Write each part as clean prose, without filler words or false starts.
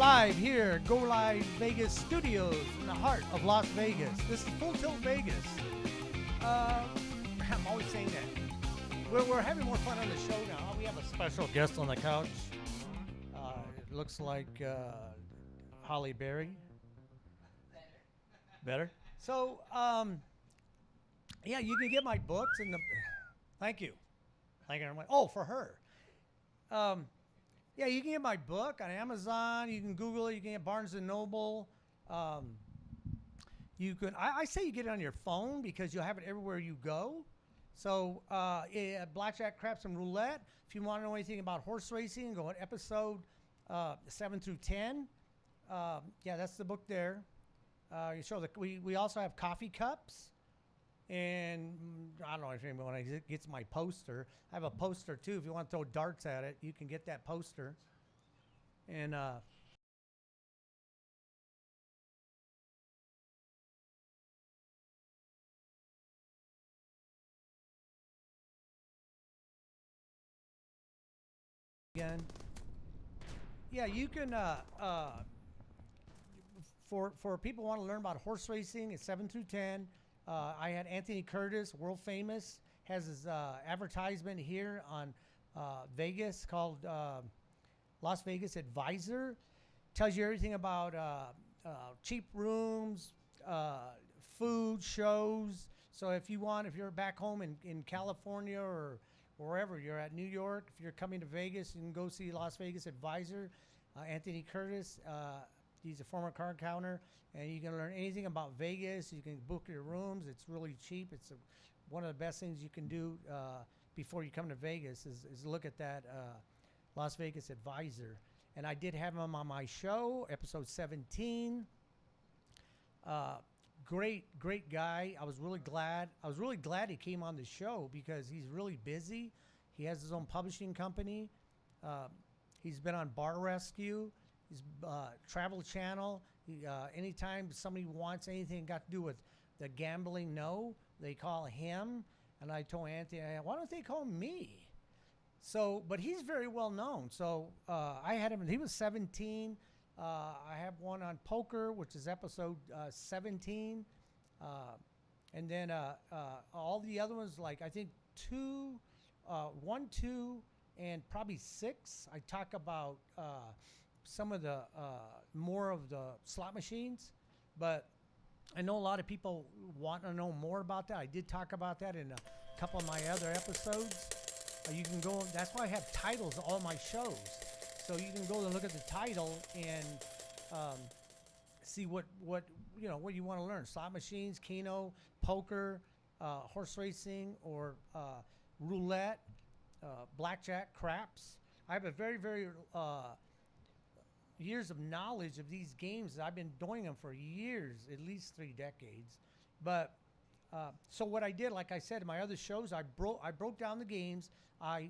live here, Go Live Vegas Studios in the heart of Las Vegas. This is Full Tilt Vegas. I'm always saying that. We're having more fun on the show now. We have a special guest on the couch. It looks like Holly Berry. Better? So, yeah, you can get my books in the... Thank you. Thank you very much. Oh, for her. Yeah, you can get my book on Amazon. You can Google it. You can get Barnes & Noble. You can. I say you get it on your phone because you'll have it everywhere you go. So, yeah, blackjack, craps, and roulette. If you want to know anything about horse racing, go at episode 7 through 10. Yeah, that's the book there. You show that we also have coffee cups. And I don't know if anyone gets my poster. I have a poster too. If you want to throw darts at it, you can get that poster. And again, yeah, you can. For people who want to learn about horse racing, it's 7 through 10. I had Anthony Curtis, world famous, has his advertisement here on Vegas called Las Vegas Advisor. Tells you everything about cheap rooms, food, shows. So if you're back home in California or wherever you're at, New York, if you're coming to Vegas, you can go see Las Vegas Advisor. Anthony Curtis, he's a former card counter, and you can learn anything about Vegas. You can book your rooms. It's really cheap. It's one of the best things you can do before you come to Vegas is look at that Las Vegas Advisor. And I did have him on my show, episode 17. Great guy. I was really glad he came on the show because he's really busy. He has his own publishing company. He's been on Bar Rescue. He's Travel Channel. Anytime somebody wants anything got to do with the gambling, they call him. And I told Anthony, why don't they call me? So, but he's very well known. So I had him. He was 17. I have one on poker, which is episode 17. And then all the other ones, like I think 1, 2, and probably 6. I talk about some of the more of the slot machines, but I know a lot of people want to know more about that. I did talk about that in a couple of my other episodes. You can go, that's why I have titles of all my shows. So you can go and look at the title and see what you want to learn. Slot machines, Keno, poker, horse racing, or roulette, blackjack, craps. I have a very years of knowledge of these games. I've been doing them for years, at least 3 decades. But so what I did, like I said in my other shows, I broke down the games. I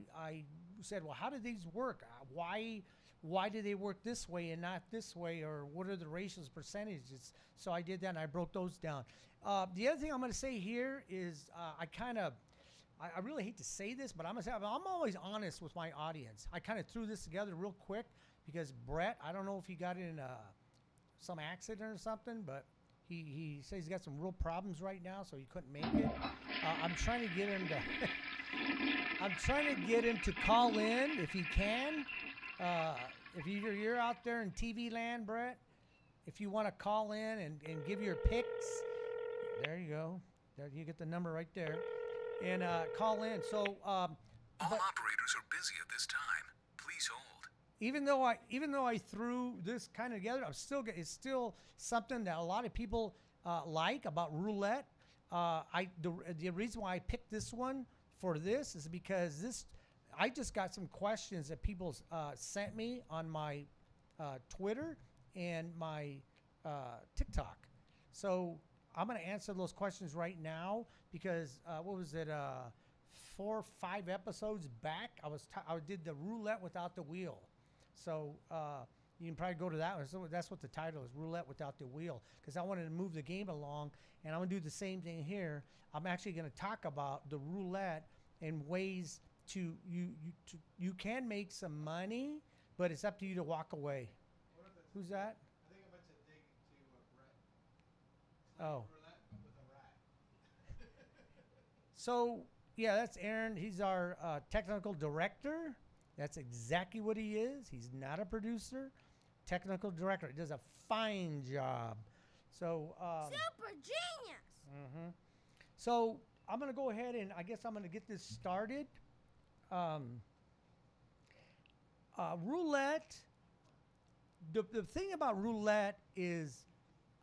said, well, how do these work? Why do they work this way and not this way? Or what are the ratios, percentages? So I did that and I broke those down. The other thing I'm going to say here is I really hate to say this, but I'm always honest with my audience. I kind of threw this together real quick because Brett, I don't know if he got in some accident or something, but he says he's got some real problems right now, so he couldn't make it. I'm trying to get him to call in if he can. If you're out there in TV land, Brett, if you want to call in and give your picks, there you go. There you get the number right there, and call in. So all operators are busy at this time. Please hold. Even though I threw this kind of together, it's still something that a lot of people like about roulette. The reason why I picked this one for this is because I just got some questions that people sent me on my Twitter and my TikTok. So I'm going to answer those questions right now because what was it? 4 or 5 episodes back, I did the roulette without the wheel. So you can probably go to that one. So that's what the title is, Roulette Without the Wheel, because I wanted to move the game along, and I'm going to do the same thing here. I'm actually going to talk about the roulette and ways you can make some money, but it's up to you to walk away. What are the Who's that? I think I meant to dig to Brett. Oh. Roulette, but with a rat. So, yeah, that's Aaron. He's our technical director. That's exactly what he is. He's not a producer. Technical director. He does a fine job. So, Super genius. mhm. So I'm going to go ahead and I guess I'm going to get this started. Roulette. The thing about roulette is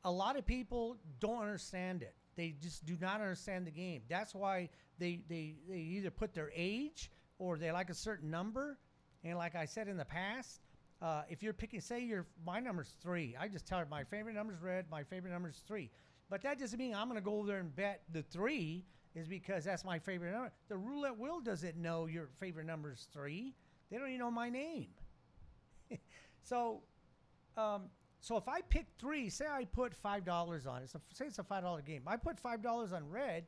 a lot of people don't understand it. They just do not understand the game. That's why they either put their age or they like a certain number. And like I said in the past, if you're picking, say my number's 3. I just tell her my favorite number's red, my favorite number's 3. But that doesn't mean I'm going to go over there and bet the 3 is because that's my favorite number. The roulette wheel doesn't know your favorite number's 3. They don't even know my name. So if I pick 3, say I put $5 on it. So say it's a $5 game. I put $5 on red.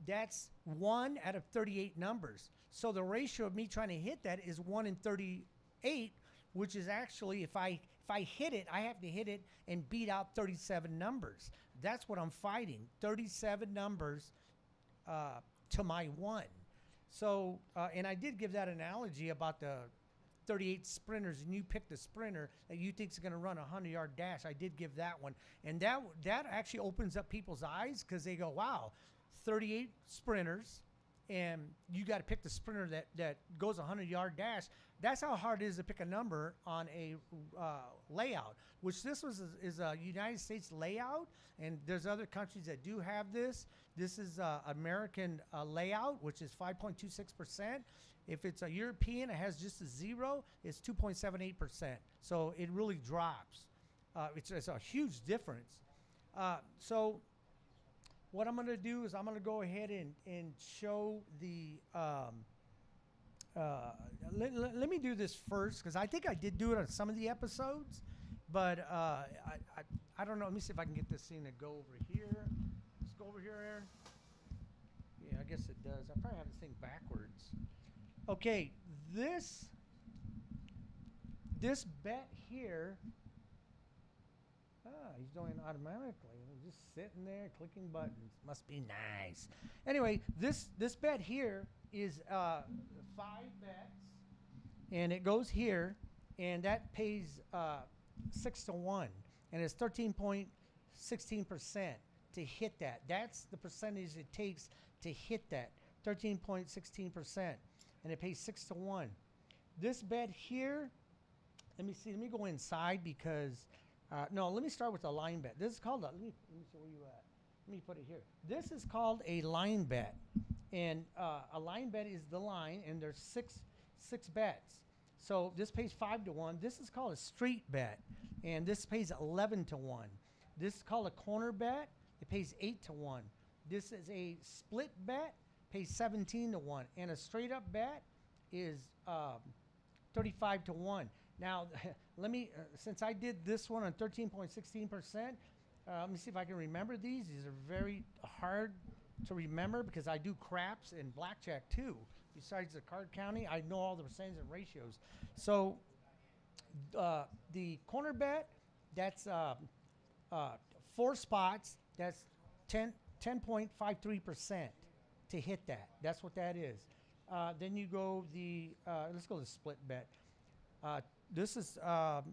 That's 1 out of 38 numbers. So the ratio of me trying to hit that is 1 in 38, which is actually if I hit it, I have to hit it and beat out 37 numbers. That's what I'm fighting. 37 numbers to my 1. So and I did give that analogy about the 38 sprinters, and you pick the sprinter that you think is going to run a 100-yard dash. I did give that one, and that actually opens up people's eyes because they go, "Wow, 38 sprinters, and you got to pick the sprinter that goes a 100-yard dash." That's how hard it is to pick a number on a layout. Which this is a United States layout, and there's other countries that do have this. This is American layout, which is 5.26%. If it's a European, it has just a 0. It's 2.78%. So it really drops. It's a huge difference. So what I'm going to do is I'm going to go ahead and show the. Let me do this first because I think I did do it on some of the episodes, but I don't know. Let me see if I can get this thing to go over here. Let's go over here, Aaron. Yeah, I guess it does. I probably have this thing backwards. Okay, this bet here, he's doing it automatically. He's just sitting there clicking buttons. Must be nice. Anyway, this bet here is 5 bets, and it goes here, and that pays 6 to 1, and it's 13.16% to hit that. That's the percentage it takes to hit that, 13.16%. And it pays 6 to 1. This bet here, let me see. Let me go inside because, no, let me start with a line bet. This is called let me see where you at. Let me put it here. This is called a line bet, and a line bet is the line, and there's six bets. So this pays 5 to 1. This is called a street bet, and this pays 11 to 1. This is called a corner bet. It pays 8 to 1. This is a split bet. Pays 17 to 1, and a straight up bet is 35 to 1. Now, let me, since I did this one on 13.16%, let me see if I can remember these. These are very hard to remember because I do craps and blackjack too. Besides the card counting, I know all the percentages and ratios. So, the corner bet, that's 4 spots. That's 10.53%. To hit that. That's what that is. Then you go let's go to the split bet. This is, let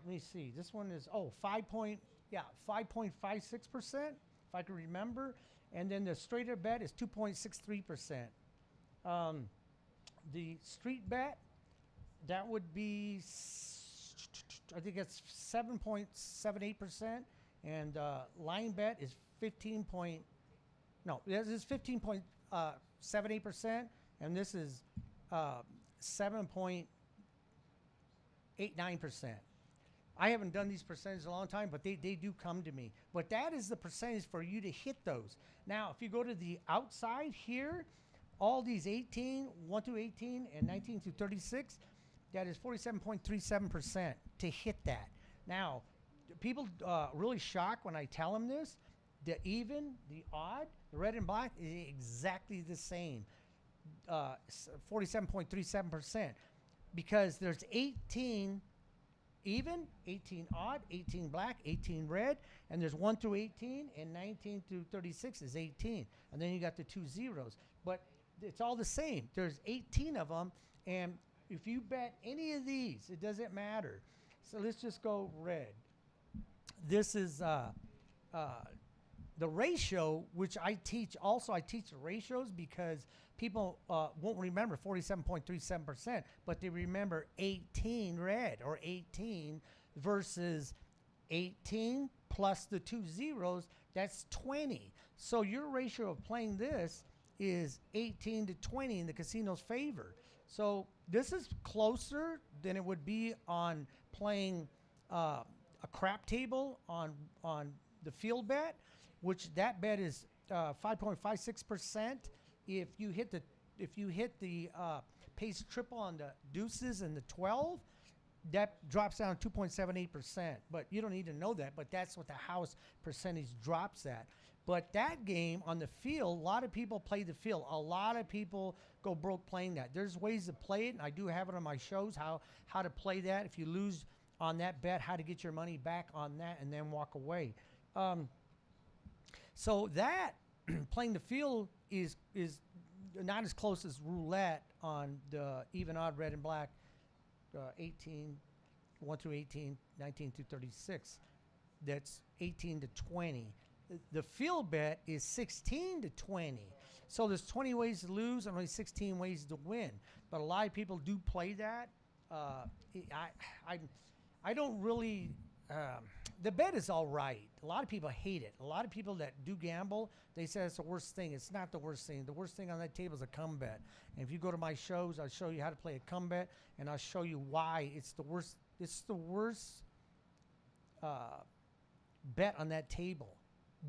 me see. This one is, 5.56%, if I can remember. And then the straighter bet is 2.63%. The street bet, that would be, I think it's 7.78%. And line bet is 15. No, this is 15.78%, and this is 7.89%. I haven't done these percentages in a long time, but they do come to me. But that is the percentage for you to hit those. Now, if you go to the outside here, all these 1 through 18, and 19 through 36, that is 47.37% to hit that. Now, people really shocked when I tell them this. The even, the odd, the red and black is exactly the same, 47.37%, because there's 18 even, 18 odd, 18 black, 18 red, and there's 1 through 18, and 19 through 36 is 18. And then you got the 2 zeros. But it's all the same. There's 18 of them, and if you bet any of these, it doesn't matter. So let's just go red. This is the ratio, which I teach. Also, I teach the ratios because people won't remember 47.37%, but they remember 18 red or 18 versus 18 plus the 2 zeros. That's 20. So your ratio of playing this is 18 to 20 in the casino's favor. So this is closer than it would be on playing a crap table on the field bet, which that bet is 5.56%. If you hit the pace triple on the deuces and the 12, that drops down 2.78%. But you don't need to know that, but that's what the house percentage drops at. But that game on the field, a lot of people play the field. A lot of people go broke playing that. There's ways to play it, and I do have it on my shows, how to play that. If you lose on that bet, how to get your money back on that and then walk away. So that playing the field is not as close as roulette on the even odd red and black 18, 1 through 18, 19 through 36. That's 18 to 20. The field bet is 16 to 20. So there's 20 ways to lose and only 16 ways to win. But a lot of people do play that. I don't really. The bet is all right. A lot of people hate it. A lot of people that do gamble, they say it's the worst thing. It's not the worst thing. The worst thing on that table is a come bet. And if you go to my shows, I'll show you how to play a come bet, and I'll show you why it's the worst. It's the worst bet on that table.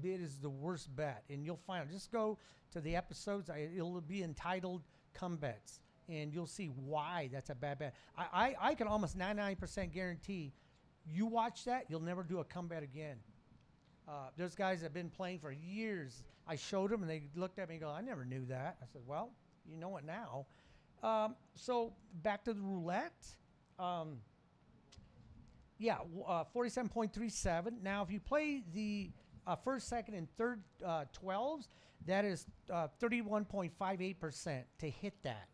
It is the worst bet, and you'll find it. Just go to the episodes. It'll be entitled "Come Bets," and you'll see why that's a bad bet. I can almost 99% guarantee. You watch that, you'll never do a comeback again. There's guys that have been playing for years. I showed them, and they looked at me and go, I never knew that. I said, well, you know it now. So back to the roulette. 47.37. Now, if you play the first, second, and third 12s, that is 31.58% to hit that.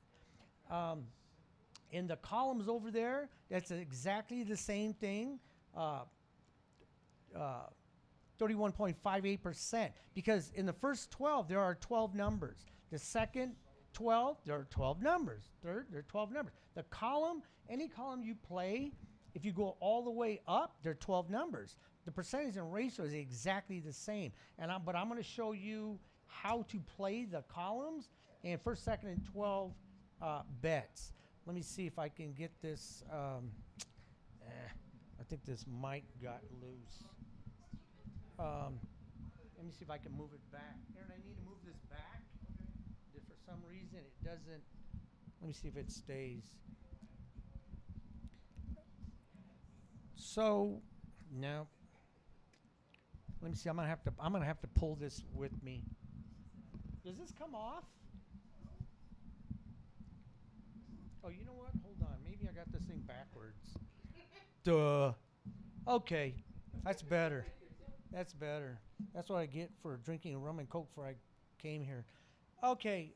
In the columns over there, that's exactly the same thing, 31.58%. Because in the first 12, there are 12 numbers. The second 12, there are 12 numbers. Third, there are 12 numbers. The column, any column you play, if you go all the way up, there are 12 numbers. The percentage and ratio is exactly the same. But I'm going to show you how to play the columns and first, second, and 12 bets. Let me see if I can get this. I think this mic got loose. Let me see if I can move it back. Aaron, I need to move this back. If for some reason it doesn't. Let me see if it stays. So, no. Let me see. I'm gonna have to pull this with me. Does this come off? Oh, you know what? Hold on. Maybe I got this thing backwards. Duh. Okay. That's better. That's better. That's what I get for drinking rum and coke before I came here. Okay.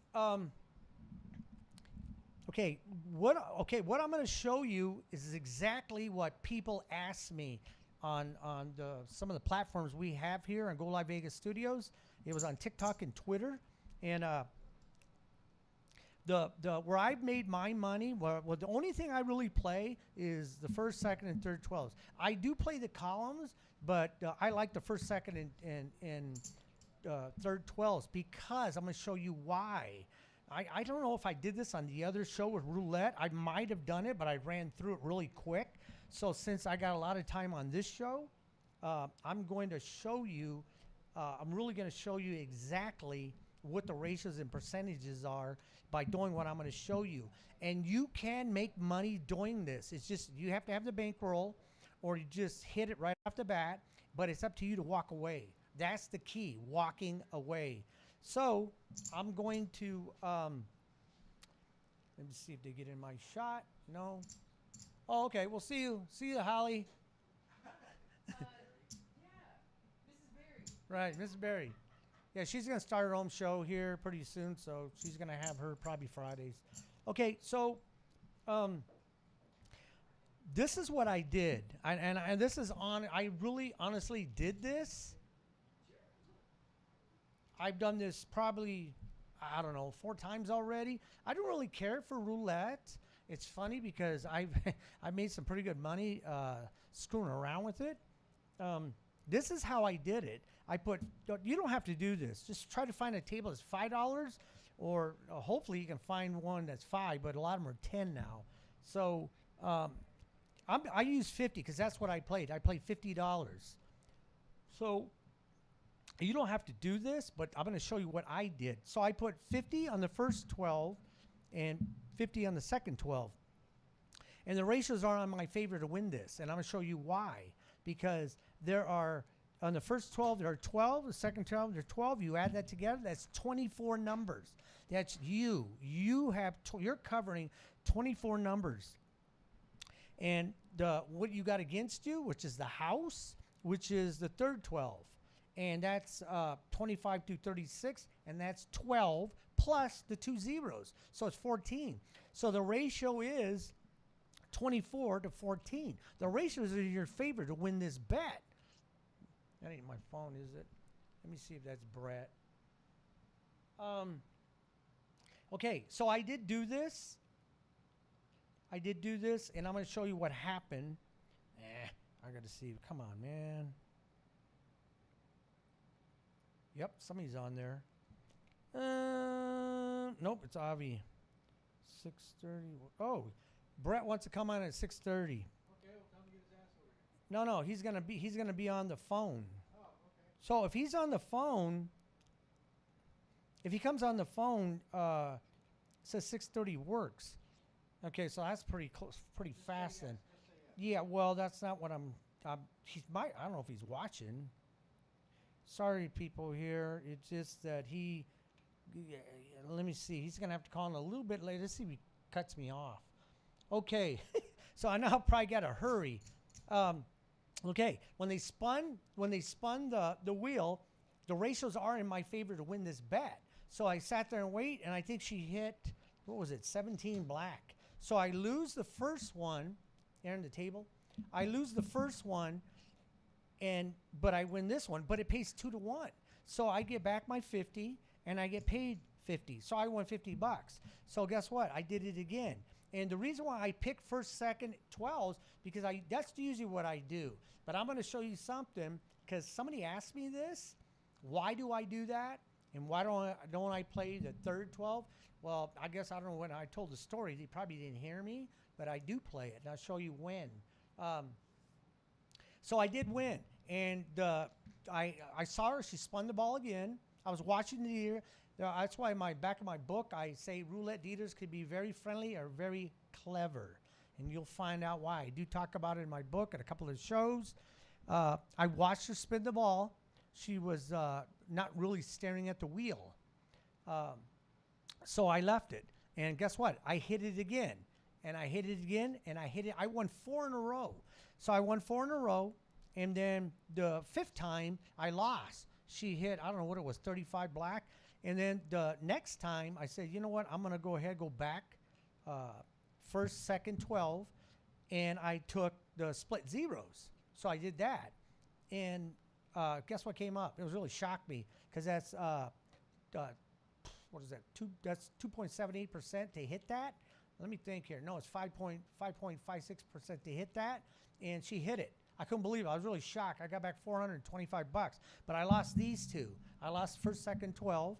What I'm going to show you is exactly what people ask me on some of the platforms we have here on Go Live Vegas Studios. It was on TikTok and Twitter. And the where I've made my money, well, the only thing I really play is the first, second, and third 12s. I do play the columns, but I like the first, second, and third 12s because I'm going to show you why. I don't know if I did this on the other show with roulette. I might have done it, but I ran through it really quick. So since I got a lot of time on this show, I'm going to show you. I'm really going to show you exactly what the ratios and percentages are by doing what I'm going to show you. And you can make money doing this. It's just you have to have the bankroll or you just hit it right off the bat, but it's up to you to walk away. That's the key, walking away. So I'm going to, let me see if they get in my shot. No. Oh, okay. We'll see you. See you, Holly. Right, Mrs. Berry. Yeah, she's gonna start her own show here pretty soon, so she's gonna have her probably Fridays. Okay, so this is what I did, and this is on. I really honestly did this. I've done this probably, I don't know, 4 times already. I don't really care for roulette. It's funny because I've I made some pretty good money screwing around with it. This is how I did it. I put. You don't have to do this. Just try to find a table that's $5, or hopefully you can find one that's 5. But a lot of them are 10 now. So I use 50 because that's what I played. I played $50. So you don't have to do this, but I'm going to show you what I did. So I put 50 on the first 12 and 50 on the second 12. And the ratios are on my favor to win this. And I'm going to show you why. Because there are, on the first 12, there are 12. The second 12, there are 12. You add that together, that's 24 numbers. That's you. You're covering 24 numbers. And what you got against you, which is the house, which is the third 12. And that's 25 to 36, and that's 12 plus the 2 zeros. So it's 14. So the ratio is 24 to 14. The ratios are in your favor to win this bet. That ain't my phone, is it? Let me see if that's Brett. Okay, so I did do this. And I'm going to show you what happened. I got to see. Come on, man. Yep, somebody's on there. Nope, it's Avi. 6:30. Oh, Brett wants to come on at 6:30. Okay, well, tell him to get his ass over here. No, he's gonna be on the phone. Oh, okay. So if he's on the phone, if he comes on the phone, it says 6:30 works. Okay, so that's pretty close, pretty fast then. Yeah, well, that's not what I'm. He might. I don't know if he's watching. Sorry, people here. It's just that he. Let me see. He's gonna have to call in a little bit later. Let's see if he cuts me off. Okay, so I now probably gotta hurry. Okay, when they spun the wheel, the ratios are in my favor to win this bet. So I sat there and wait, and I think she hit, what was it, 17 black. So I lose the first one. Aaron, the table. I lose the first one, but I win this one. But it pays 2 to 1. So I get back my 50, and I get paid 50. So I won $50. So guess what? I did it again. And the reason why I pick first, second, 12s, because that's usually what I do. But I'm going to show you something, because somebody asked me this. Why do I do that? And why don't I play the third 12? Well, I guess I don't know when I told the story. They probably didn't hear me, but I do play it. And I'll show you when. So I did win. And I saw her. She spun the ball again. I was watching the dealer. That's why in my back of my book, I say roulette dealers could be very friendly or very clever. And you'll find out why. I do talk about it in my book at a couple of shows. I watched her spin the ball. She was not really staring at the wheel. So I left it. And guess what? I hit it again. And I hit it again. And I hit it. I won 4 in a row. So I won 4 in a row. And then the 5th time, I lost. She hit, I don't know what it was, 35 black. And then the next time, I said, you know what? I'm going to go ahead, go back. First, second, 12. And I took the split zeros. So I did that. And guess what came up? It was really shocked me because that's, what is that? That's 2.78% to hit that. Let me think here. No, it's 5.56% to hit that. And she hit it. I couldn't believe it. I was really shocked. I got back $425, but I lost these two. I lost first, second, 12,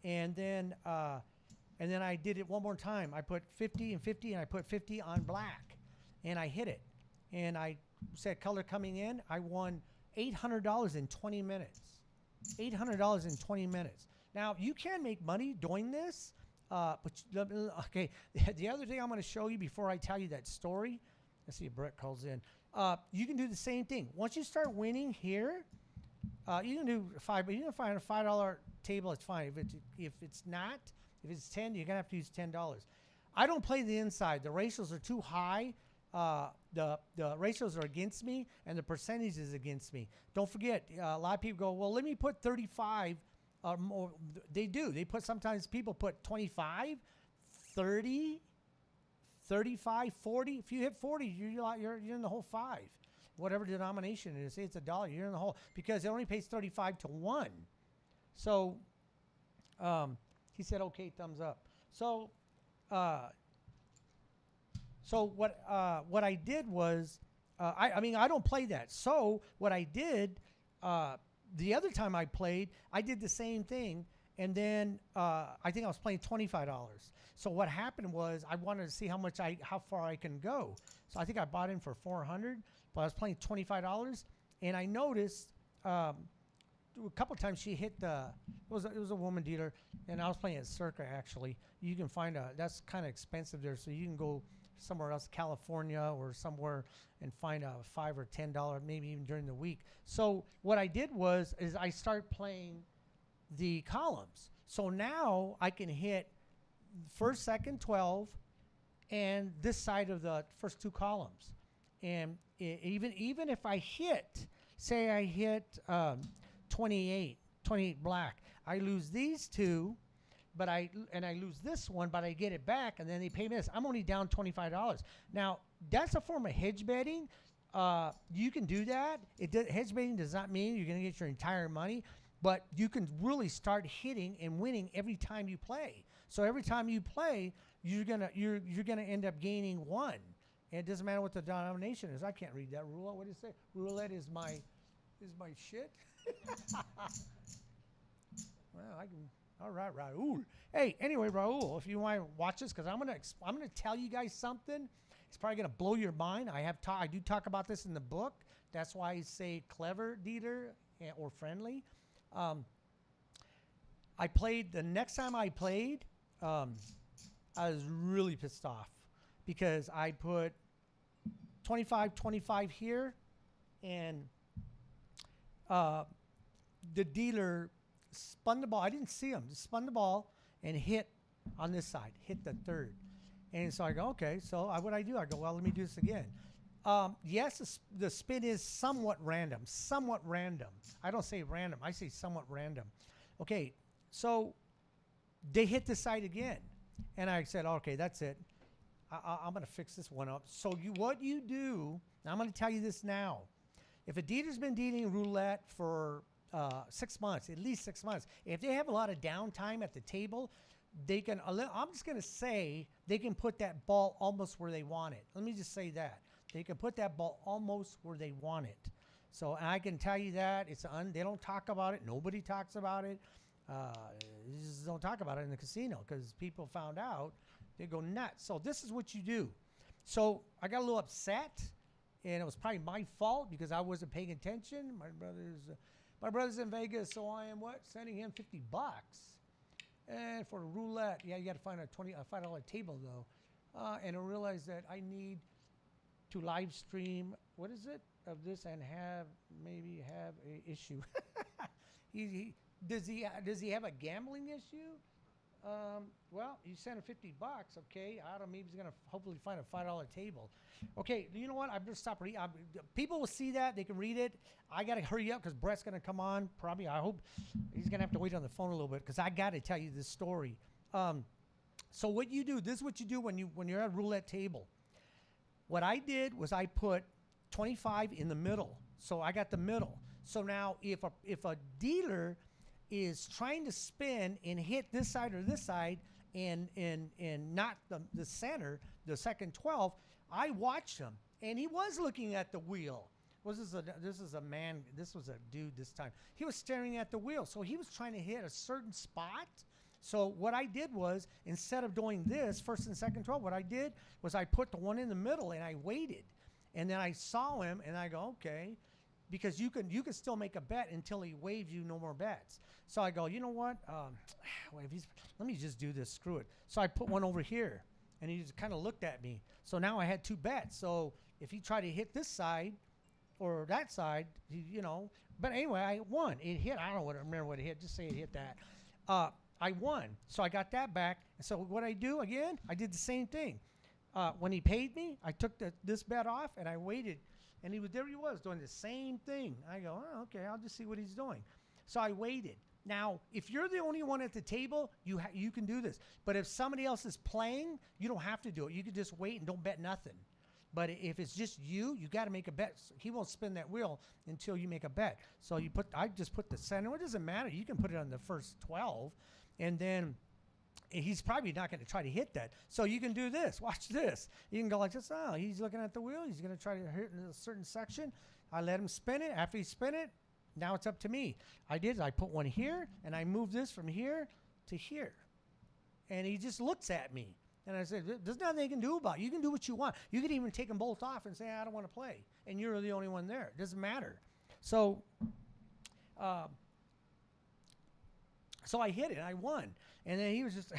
and then I did it one more time. I put 50 and 50, and I put 50 on black, and I hit it. And I said color coming in. I won $800 in 20 minutes. $800 in 20 minutes. Now you can make money doing this, but okay. The other thing I'm going to show you before I tell you that story. Let's see if Brett calls in. You can do the same thing. Once you start winning here, you can do $5. But you can find a $5 table. It's fine. If it's 10, you're gonna have to use $10. I don't play the inside. The ratios are too high. the ratios are against me and the percentage is against me. Don't forget, a lot of people go, well, let me put 35 or more. They do. They put, sometimes people put 25, 30, 35, 40. If you hit 40, you're in the whole 5. Whatever denomination it is, say it's $1, you're in the whole, because it only pays 35 to 1. So he said, okay, thumbs up. So what I did was, I mean, I don't play that. So what I did, the other time I played, I did the same thing. And then I think I was playing $25. So what happened was I wanted to see how far I can go. So I think I bought in for 400, but I was playing $25, and I noticed a couple of times she hit it was a woman dealer, and I was playing at Circa actually. You can find that's kind of expensive there, so you can go somewhere else, California or somewhere, and find a $5 or $10, maybe even during the week. So what I did is I started playing the columns. So now I can hit first, second, 12, and this side of the first 2 columns. And even if I hit, say I hit 28 black, I lose these 2, but I lose this one, but I get it back, and then they pay me this. I'm only down $25. Now that's a form of hedge betting. You can do that. Hedge betting does not mean you're going to get your entire money, but you can really start hitting and winning every time you play. So every time you play, you're gonna end up gaining 1. And it doesn't matter what the denomination is. I can't read that. Roulette. What does it say? Roulette is my shit. Well, I can. All right, Raul. Hey, anyway, Raul, if you want to watch this, because I'm gonna tell you guys something. It's probably gonna blow your mind. I do talk about this in the book. That's why I say clever dealer or friendly. I played the next time I played. I was really pissed off because I put 25 here, and the dealer spun the ball. I didn't see him. Just spun the ball and hit on this side, hit the 3rd. And so I go, okay. So what I do? I go, well, let me do this again. Yes, the spin is somewhat random. I don't say random. I say somewhat random. Okay, so they hit the side again. And I said, okay, that's it. I'm going to fix this one up. So what you do, I'm going to tell you this now. If a dealer's been dealing roulette for 6 months, at least 6 months, if they have a lot of downtime at the table, they can, I'm just going to say, they can put that ball almost where they want it. Let me just say that. They can put that ball almost where they want it. So I can tell you that they don't talk about it. Nobody talks about it. You just don't talk about it in the casino because people found out, they go nuts. So this is what you do. So I got a little upset, and it was probably my fault because I wasn't paying attention. My brother's in Vegas, so I am sending him $50. And for roulette, yeah, you got to find a $5 table though. And I realized that I need to live stream, what is it, of this, and maybe have a issue. Does he have a gambling issue? Well, you sent him $50. Okay, I don't know. Maybe he's gonna hopefully find a $5 table. Okay, you know what? I'm gonna stop reading. People will see that. They can read it. I gotta hurry up because Brett's gonna come on. Probably. I hope he's gonna have to wait on the phone a little bit because I gotta tell you this story. So what you do? This is what you do when you're at a roulette table. What I did was I put 25 in the middle. So I got the middle. So now if a dealer is trying to spin and hit this side or this side and not the center, the second 12, I watched him, and he was looking at the wheel. This is a dude this time. He was staring at the wheel, so he was trying to hit a certain spot. So what I did was, instead of doing this first and second 12, what I did was I put the one in the middle and I waited, and then I saw him and I go, okay, because you can still make a bet until he waves you no more bets. So I go, you know what? Let me just do this. Screw it. So I put one over here, and he just kind of looked at me. So now I had 2 bets. So if he tried to hit this side or that side, But anyway, I won. It hit. I don't remember what it hit. Just say it hit that. I won. So I got that back. And so what I do again? I did the same thing. when he paid me, I took this bet off and I waited, and there he was doing the same thing. I go, oh, okay, I'll just see what he's doing. So I waited. Now, if you're the only one at the table, you can do this. But if somebody else is playing, you don't have to do it. You can just wait and don't bet nothing. But if it's just you got to make a bet. He won't spin that wheel until you make a bet. So I just put the center. It doesn't matter. You can put it on the first 12, and then he's probably not going to try to hit that. So you can do this. Watch this. You can go like this. Oh, he's looking at the wheel. He's going to try to hit in a certain section. I let him spin it. After he spin it, now it's up to me. I put one here, and I moved this from here to here. And he just looks at me. And I said, there's nothing you can do about it. You can do what you want. You can even take them both off and say, I don't want to play. And you're the only one there. It doesn't matter. So I hit it. I won. And then he was just,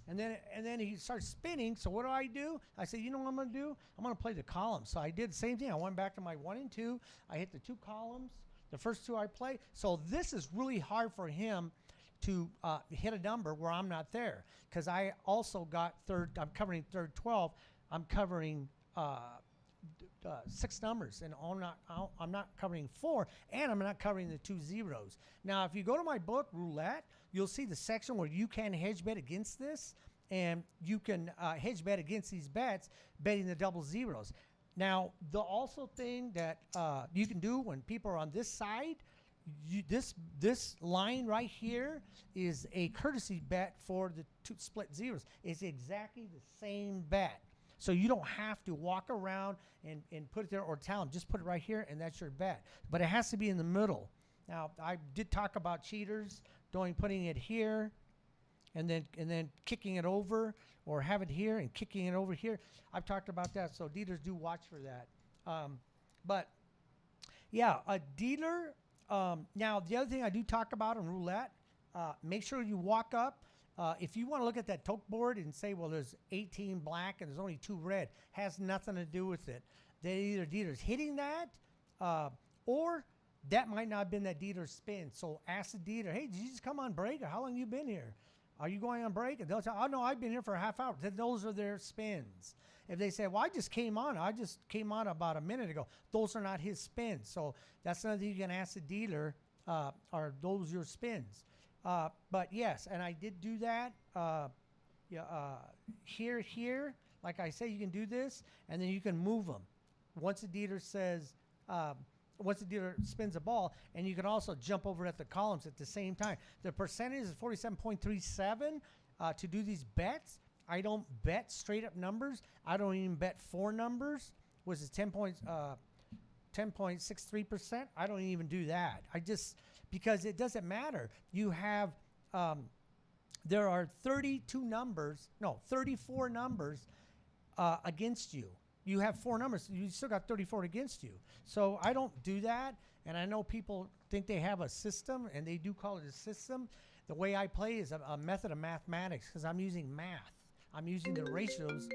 and then he started spinning. So what do? I said, you know what I'm going to do? I'm going to play the columns. So I did the same thing. I went back to my 1 and 2. I hit the 2 columns. The first 2 I played. So this is really hard for him to hit a number where I'm not there, because I also got third. I'm covering third 12. I'm covering 6 numbers, and I'm not covering 4, and I'm not covering the 2 zeros. Now, if you go to my book Roulette, you'll see the section where you can hedge bet against this, and you can hedge bet against these bets, betting the double zeros. Now, the also thing that you can do when people are on this side, this line right here is a courtesy bet for the 2 split zeros. It's exactly the same bet. So you don't have to walk around and put it there or tell them, just put it right here and that's your bet. But it has to be in the middle. Now, I did talk about cheaters putting it here and then kicking it over, or have it here and kicking it over here. I've talked about that, so dealers do watch for that. But yeah, a dealer. Now, the other thing I do talk about in roulette, make sure you walk up. If you want to look at that toke board and say, well, there's 18 black and there's only 2 red, has nothing to do with it. Either dealer's hitting that, or that might not have been that dealer's spin. So ask the dealer, hey, did you just come on break, or how long you been here? Are you going on break? And they'll say, oh, no, I've been here for a half hour. Then those are their spins. If they say, well, I just came on about a minute ago, those are not his spins. So that's another thing you can ask the dealer, are those your spins? But yes, and I did do that. Here, like I say, you can do this, and then you can move them. Once the dealer says, once the dealer spins a ball, and you can also jump over at the columns at the same time. The percentage is 47.37 to do these bets. I don't bet straight up numbers. I don't even bet 4 numbers, which is 10.63%. I don't even do that. Because it doesn't matter. You have, there are 34 numbers against you. You have 4 numbers. You still got 34 against you. So I don't do that. And I know people think they have a system, and they do call it a system. The way I play is a method of mathematics, because I'm using math. I'm using the ratios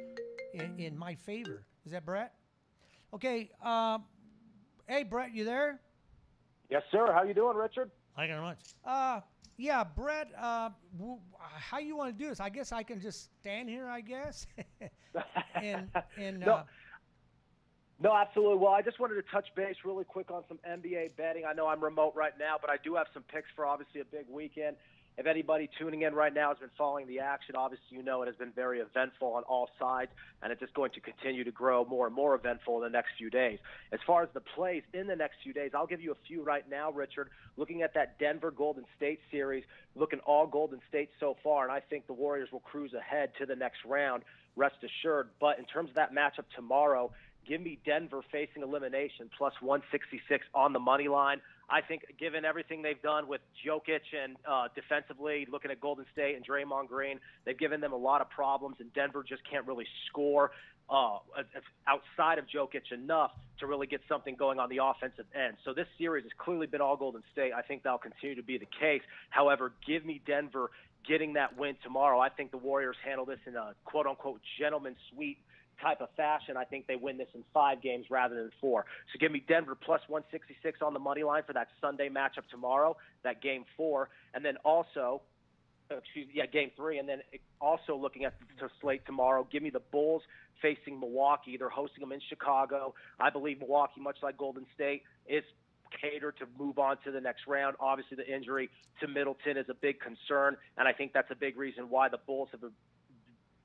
in my favor. Is that Brett? Okay. Hey, Brett, you there? Yes, sir. How you doing, Richard? Thank you very much. Yeah, Brett, how you want to do this? I guess I can just stand here, I guess. No, absolutely. Well, I just wanted to touch base really quick on some NBA betting. I know I'm remote right now, but I do have some picks for obviously a big weekend. If anybody tuning in right now has been following the action, obviously you know it has been very eventful on all sides, and it's just going to continue to grow more and more eventful in the next few days. As far as the plays in the next few days, I'll give you a few right now, Richard. Looking at that Denver-Golden State series, looking all Golden State so far, and I think the Warriors will cruise ahead to the next round, rest assured. But in terms of that matchup tomorrow, give me Denver facing elimination, plus 166 on the money line. I think given everything they've done with Jokic and defensively, looking at Golden State and Draymond Green, they've given them a lot of problems, and Denver just can't really score outside of Jokic enough to really get something going on the offensive end. So this series has clearly been all Golden State. I think that'll continue to be the case. However, give me Denver getting that win tomorrow. I think the Warriors handle this in a quote-unquote gentleman's sweep type of fashion. I think they win this in 5 games rather than 4. So give me Denver plus 166 on the money line for that Sunday matchup tomorrow, that game 4. And then also Game 3, and then also looking at the slate tomorrow, give me the Bulls facing Milwaukee. They're hosting them in Chicago. I believe Milwaukee, much like Golden State, is catered to move on to the next round. Obviously, the injury to Middleton is a big concern, and I think that's a big reason why the Bulls have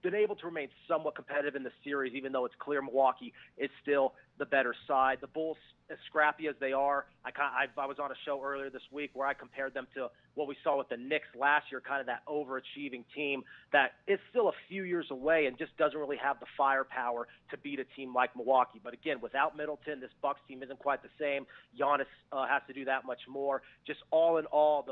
been able to remain somewhat competitive in the series, even though it's clear Milwaukee is still the better side. The Bulls, as scrappy as they are, I was on a show earlier this week where I compared them to what we saw with the Knicks last year, kind of that overachieving team that is still a few years away and just doesn't really have the firepower to beat a team like Milwaukee. But again, without Middleton, this Bucks team isn't quite the same. Giannis has to do that much more. Just all in all,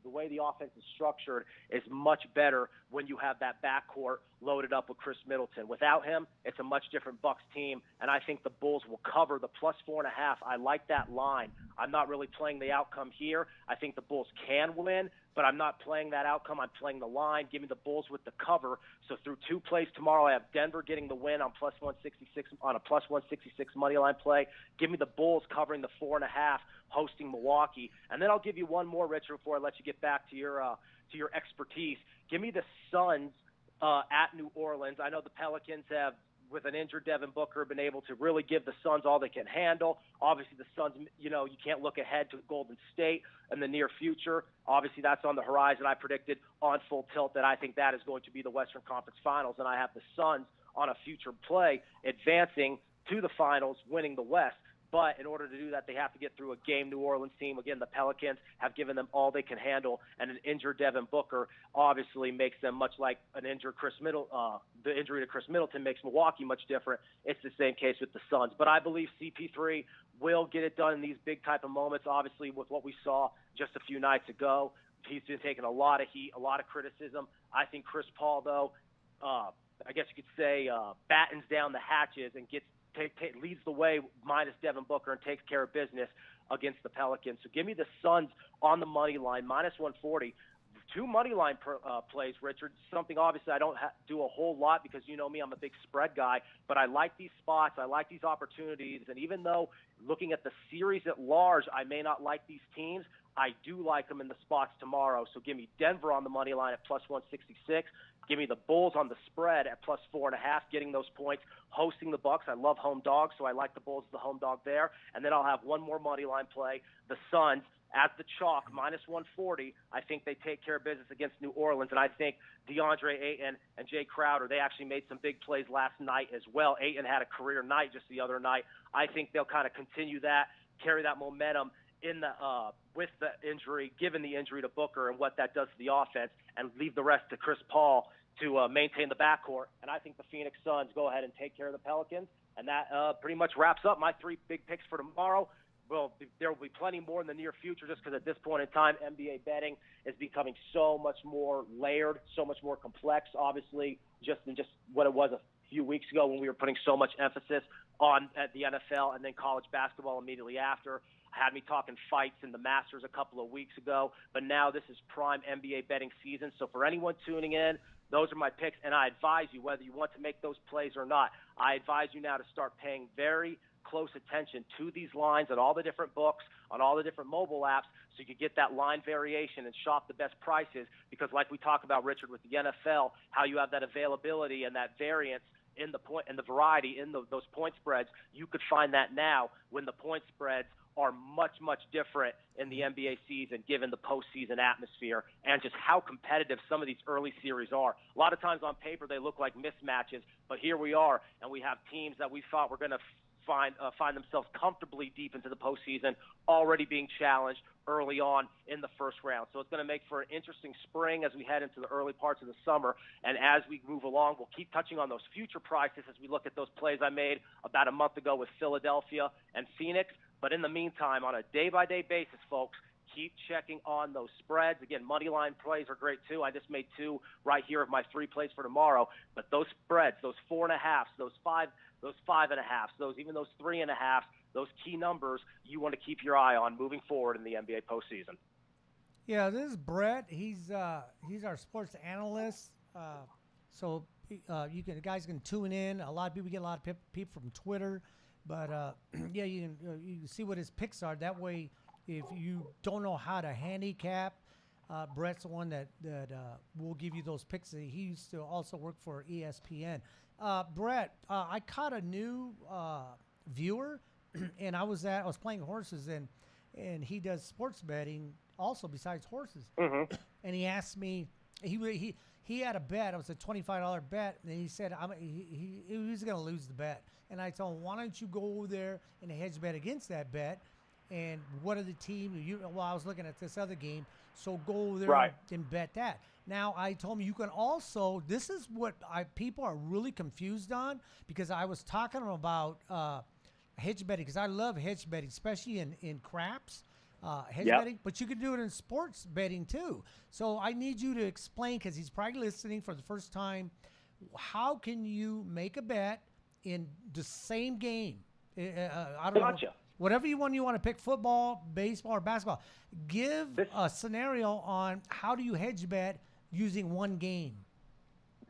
the way the offense is structured is much better when you have that backcourt loaded up with Chris Middleton. Without him, it's a much different Bucks team, and I think the Bulls will cover the +4.5. I like that line. I'm not really playing the outcome here. I think the Bulls can win, but I'm not playing that outcome. I'm playing the line. Give me the Bulls with the cover. So through 2 plays tomorrow, I have Denver getting the win on +166 on a +166 money line play. Give me the Bulls covering the 4.5, hosting Milwaukee, and then I'll give you one more, Richard, before I let you get back to your expertise. Give me the Suns at New Orleans. I know the Pelicans have, with an injured Devin Booker, been able to really give the Suns all they can handle. Obviously, the Suns, you can't look ahead to Golden State in the near future. Obviously, that's on the horizon. I predicted on Full Tilt that I think that is going to be the Western Conference Finals, and I have the Suns on a future play advancing to the finals, winning the West. But in order to do that, they have to get through a game New Orleans team. Again, the Pelicans have given them all they can handle, and an injured Devin Booker obviously makes them much like an injured the injury to Chris Middleton makes Milwaukee much different. It's the same case with the Suns. But I believe CP3 will get it done in these big type of moments, obviously with what we saw just a few nights ago. He's been taking a lot of heat, a lot of criticism. I think Chris Paul, though, I guess you could say battens down the hatches and leads the way minus Devin Booker and takes care of business against the Pelicans. So give me the Suns on the money line, -140. 2 money line plays, Richard. Something obviously I don't do a whole lot because you know me, I'm a big spread guy, but I like these spots. I like these opportunities. And even though looking at the series at large, I may not like these teams, I do like them in the spots tomorrow. So give me Denver on the money line at +166. Give me the Bulls on the spread at +4.5, getting those points, hosting the Bucks. I love home dogs, so I like the Bulls as the home dog there. And then I'll have one more money line play, the Suns at the chalk, -140. I think they take care of business against New Orleans, and I think DeAndre Ayton and Jay Crowder, they actually made some big plays last night as well. Ayton had a career night just the other night. I think they'll kind of continue that, carry that momentum in the with the injury, given the injury to Booker and what that does to the offense, and leave the rest to Chris Paul to maintain the backcourt. And I think the Phoenix Suns go ahead and take care of the Pelicans, and that pretty much wraps up my 3 big picks for tomorrow. Well, there will be plenty more in the near future just because at this point in time, NBA betting is becoming so much more layered, so much more complex, obviously, just what it was a few weeks ago when we were putting so much emphasis on at the NFL and then college basketball immediately after. Had me talking fights in the Masters a couple of weeks ago, but now this is prime NBA betting season. So for anyone tuning in, those are my picks, and I advise you, whether you want to make those plays or not, I advise you now to start paying very close attention to these lines on all the different books, on all the different mobile apps, so you can get that line variation and shop the best prices. Because like we talk about, Richard, with the NFL, how you have that availability and that variance in the point and the variety in those point spreads, you could find that now when the point spreads are much, much different in the NBA season, given the postseason atmosphere and just how competitive some of these early series are. A lot of times on paper they look like mismatches, but here we are, and we have teams that we thought were going to find themselves comfortably deep into the postseason already being challenged early on in the first round. So it's going to make for an interesting spring as we head into the early parts of the summer. And as we move along, we'll keep touching on those future prices as we look at those plays I made about a month ago with Philadelphia and Phoenix. But in the meantime, on a day-by-day basis, folks, keep checking on those spreads. Again, money line plays are great too. I just made 2 right here of my 3 plays for tomorrow. But those spreads, those 4.5s, those 5.5s, even those 3.5s, those key numbers you want to keep your eye on moving forward in the NBA postseason. Yeah, this is Brett. He's our sports analyst. So the guys can tune in. A lot of people get a lot of people from Twitter. But, yeah, you can see what his picks are. That way, if you don't know how to handicap Brett's the one that will give you those picks. He used to also work for ESPN. Brett, I caught a new viewer, and I was playing horses, and he does sports betting also besides horses. Mm-hmm. And he asked me, he had a bet. It was a $25 bet, and he said he was going to lose the bet. And I told him, why don't you go over there and hedge bet against that bet? And what are the team? Well, I was looking at this other game, so go over there and bet that. Now, I told him you can also, this is what people are really confused on, because I was talking to them about hedge betting, because I love hedge betting, especially in craps. Hedge betting, but you can do it in sports betting too. So I need you to explain, because he's probably listening for the first time, how can you make a bet in the same game? I don't know. Whatever you want to pick, football, baseball, or basketball. Give a scenario on how do you hedge bet using one game.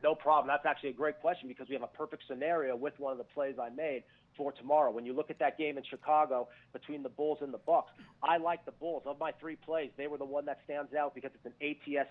No problem. That's actually a great question, because we have a perfect scenario with one of the plays I made for tomorrow. When you look at that game in Chicago between the Bulls and the Bucks, I like the Bulls. Of my 3 plays, they were the one that stands out because it's an ATS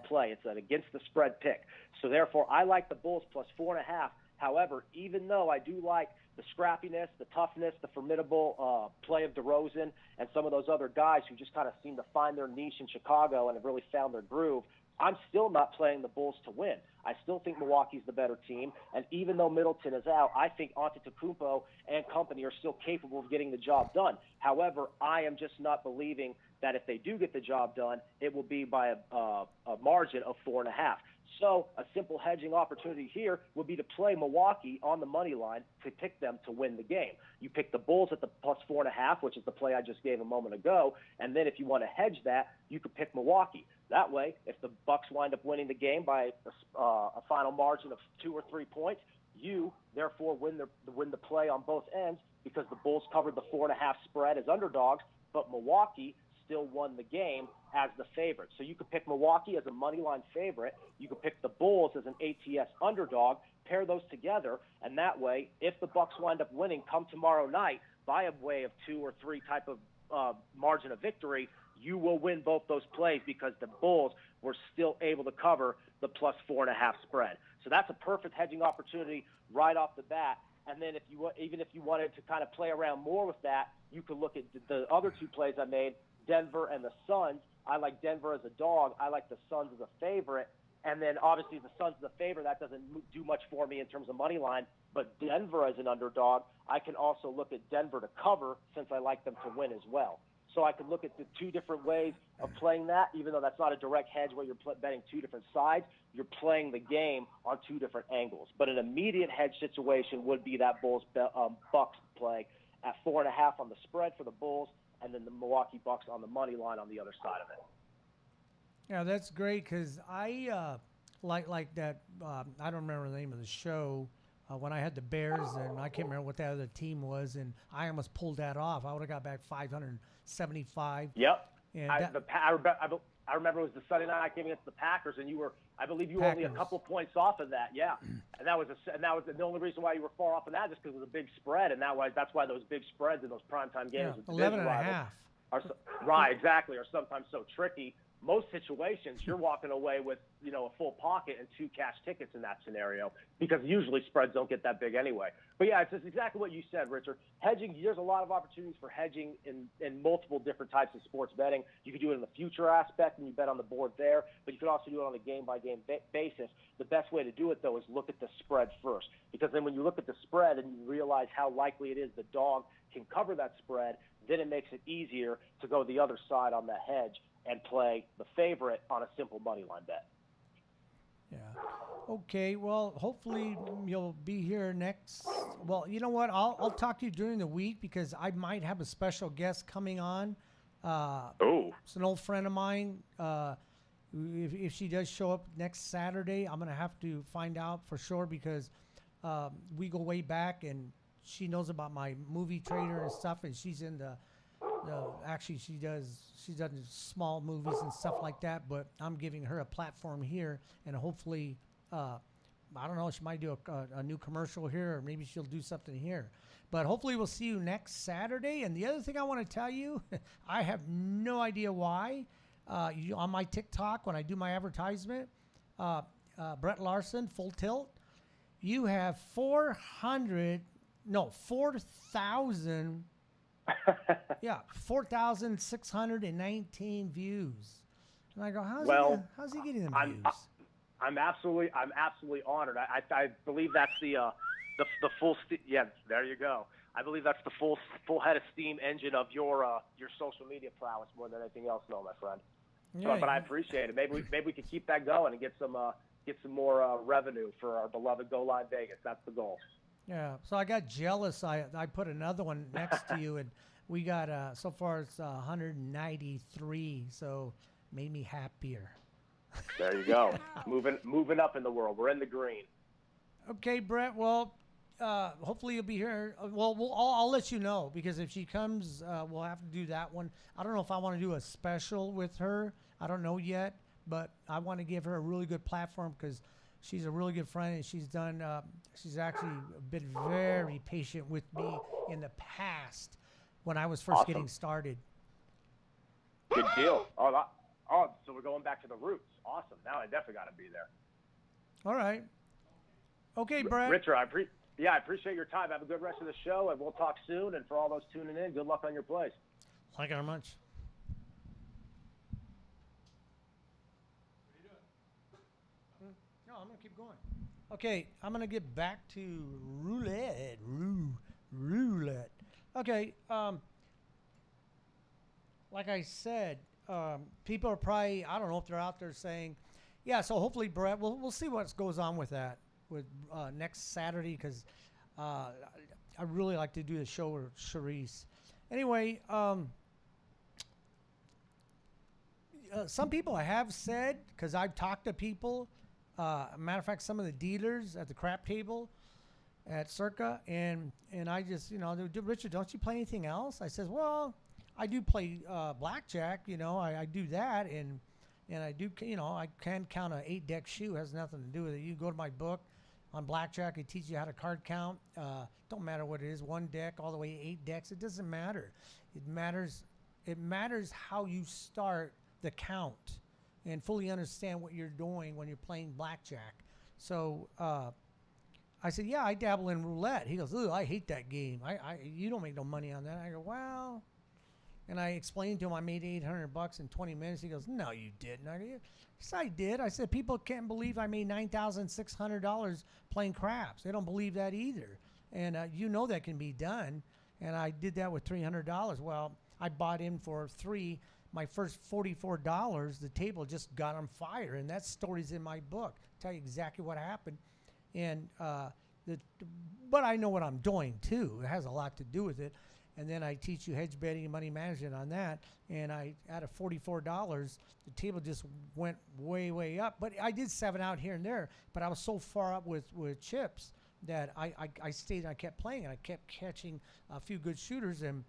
play. It's an against the spread pick. So therefore, I like the Bulls plus 4.5. However, even though I do like the scrappiness, the toughness, the formidable play of DeRozan and some of those other guys who just kind of seem to find their niche in Chicago and have really found their groove, I'm still not playing the Bulls to win. I still think Milwaukee's the better team, and even though Middleton is out, I think Antetokounmpo and company are still capable of getting the job done. However, I am just not believing that if they do get the job done, it will be by a margin of 4.5. So a simple hedging opportunity here would be to play Milwaukee on the money line to pick them to win the game. You pick the Bulls at the plus 4.5, which is the play I just gave a moment ago, and then if you want to hedge that, you could pick Milwaukee. That way, if the Bucks wind up winning the game by a final margin of 2 or 3 points, you therefore win the play on both ends, because the Bulls covered the 4.5 spread as underdogs, but Milwaukee still won the game as the favorite. So you could pick Milwaukee as a money line favorite. You could pick the Bulls as an ATS underdog, pair those together, and that way, if the Bucks wind up winning come tomorrow night by a way of 2 or 3 type of margin of victory, you will win both those plays, because the Bulls were still able to cover the plus 4.5 spread. So that's a perfect hedging opportunity right off the bat. And then even if you wanted to kind of play around more with that, you could look at the other 2 plays I made, Denver and the Suns. I like Denver as a dog. I like the Suns as a favorite. And then obviously the Suns as a favorite, that doesn't do much for me in terms of money line. But Denver as an underdog, I can also look at Denver to cover, since I like them to win as well. So I could look at the 2 different ways of playing that, even though that's not a direct hedge where you're betting 2 different sides. You're playing the game on 2 different angles. But an immediate hedge situation would be that Bucks play at 4.5 on the spread for the Bulls, and then the Milwaukee Bucks on the money line on the other side of it. Yeah, that's great, because I like that. I don't remember the name of the show. When I had the Bears, and I can't remember what that other team was, and I almost pulled that off. I would have got back 575. Yep. And I remember it was the Sunday night game against the Packers, and I believe you were only a couple points off of that. Yeah, and that was the only reason why you were far off of that, just because it was a big spread, and that's why those big spreads in those primetime games, 11.5. Right, exactly, are sometimes so tricky. Most situations, you're walking away with a full pocket and 2 cash tickets in that scenario, because usually spreads don't get that big anyway. But yeah, it's just exactly what you said, Richard. Hedging, there's a lot of opportunities for hedging in multiple different types of sports betting. You could do it in the future aspect, and you bet on the board there, but you could also do it on a game-by-game basis. The best way to do it, though, is look at the spread first, because then when you look at the spread and you realize how likely it is the dog can cover that spread, then it makes it easier to go the other side on that hedge and play the favorite on a simple money line bet. Yeah. Okay. Well, hopefully you'll be here next. Well, you know what? I'll talk to you during the week, because I might have a special guest coming on. It's an old friend of mine. If she does show up next Saturday, I'm going to have to find out for sure, because we go way back, and she knows about my movie trader and stuff, and she's in actually she does small movies and stuff like that, but I'm giving her a platform here, and hopefully I don't know, she might do a new commercial here, or maybe she'll do something here, but hopefully we'll see you next Saturday. And the other thing I want to tell you, I have no idea why, on my TikTok when I do my advertisement, Brett Larson, Full Tilt, you have 4,000, yeah, 4,619 views. And I go, how's he getting them views? I'm absolutely honored. I believe that's the full yeah, there you go. I believe that's the full head of steam engine of your social media prowess more than anything else, though, my friend. Yeah, But I appreciate it. Maybe we could keep that going and get some more revenue for our beloved Go Live Vegas. That's the goal. Yeah. So I got jealous. I put another one next to you, and we got so far it's 193. So made me happier. There you go. moving up in the world. We're in the green. Okay, Brett. Well, hopefully you'll be here. Well, I'll let you know, because if she comes, we'll have to do that one. I don't know if I want to do a special with her. I don't know yet, but I want to give her a really good platform because she's a really good friend, and she's actually been very patient with me in the past when I was first getting started. Good deal. So we're going back to the roots. Awesome. Now I definitely got to be there. All right. Okay, Brett. Richard, I appreciate your time. Have a good rest of the show, and we'll talk soon. And for all those tuning in, good luck on your plays. Thank you very much. What are you doing? No, I'm going to keep going. Okay, I'm going to get back to roulette. Roulette. Okay, like I said, people are probably, I don't know if they're out there saying, yeah, so hopefully, Brett, we'll see what goes on with that with next Saturday, because I really like to do the show with Charisse. Anyway, some people have said, because I've talked to people, matter of fact, some of the dealers at the crap table at Circa, and I just, Richard, don't you play anything else? I says, well, I do play blackjack, I do that, and I do, I can count an 8-deck shoe. It has nothing to do with it. You go to my book on blackjack. I teach you how to card count. Don't matter what it is, 1 deck all the way to 8 decks. It doesn't matter. It matters how you start the count and fully understand what you're doing when you're playing blackjack. So I said, yeah, I dabble in roulette. He goes, ooh, I hate that game. You don't make no money on that. I go, well. And I explained to him I made $800 in 20 minutes. He goes, no, you didn't. I go, yes, I did. I said, people can't believe I made $9,600 playing craps. They don't believe that either. And that can be done. And I did that with $300. Well, I bought in for $3. My first $44, the table just got on fire. And that story's in my book. Tell you exactly what happened. And but I know what I'm doing, too. It has a lot to do with it. And then I teach you hedge betting and money management on that. And out of $44, the table just went way, way up. But I did 7 out here and there. But I was so far up with chips that I stayed and I kept playing. And I kept catching a few good shooters. And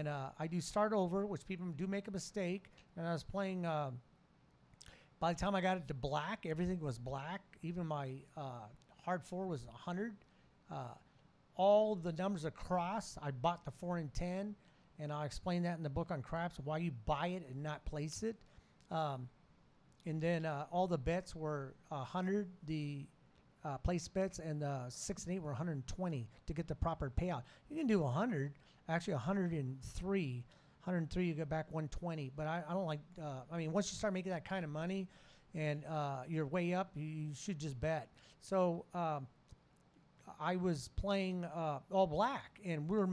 I do start over, which people do make a mistake. And I was playing, by the time I got it to black, everything was black. Even my hard 4 was 100. All the numbers across, I bought the 4 and 10, and I'll explain that in the book on craps, why you buy it and not place it. And then all the bets were 100, the place bets, and the 6 and 8 were 120 to get the proper payout. You can do 100, actually 103. 103, you get back 120. But I don't like, once you start making that kind of money and you're way up, you should just bet. So, I was playing all black, and I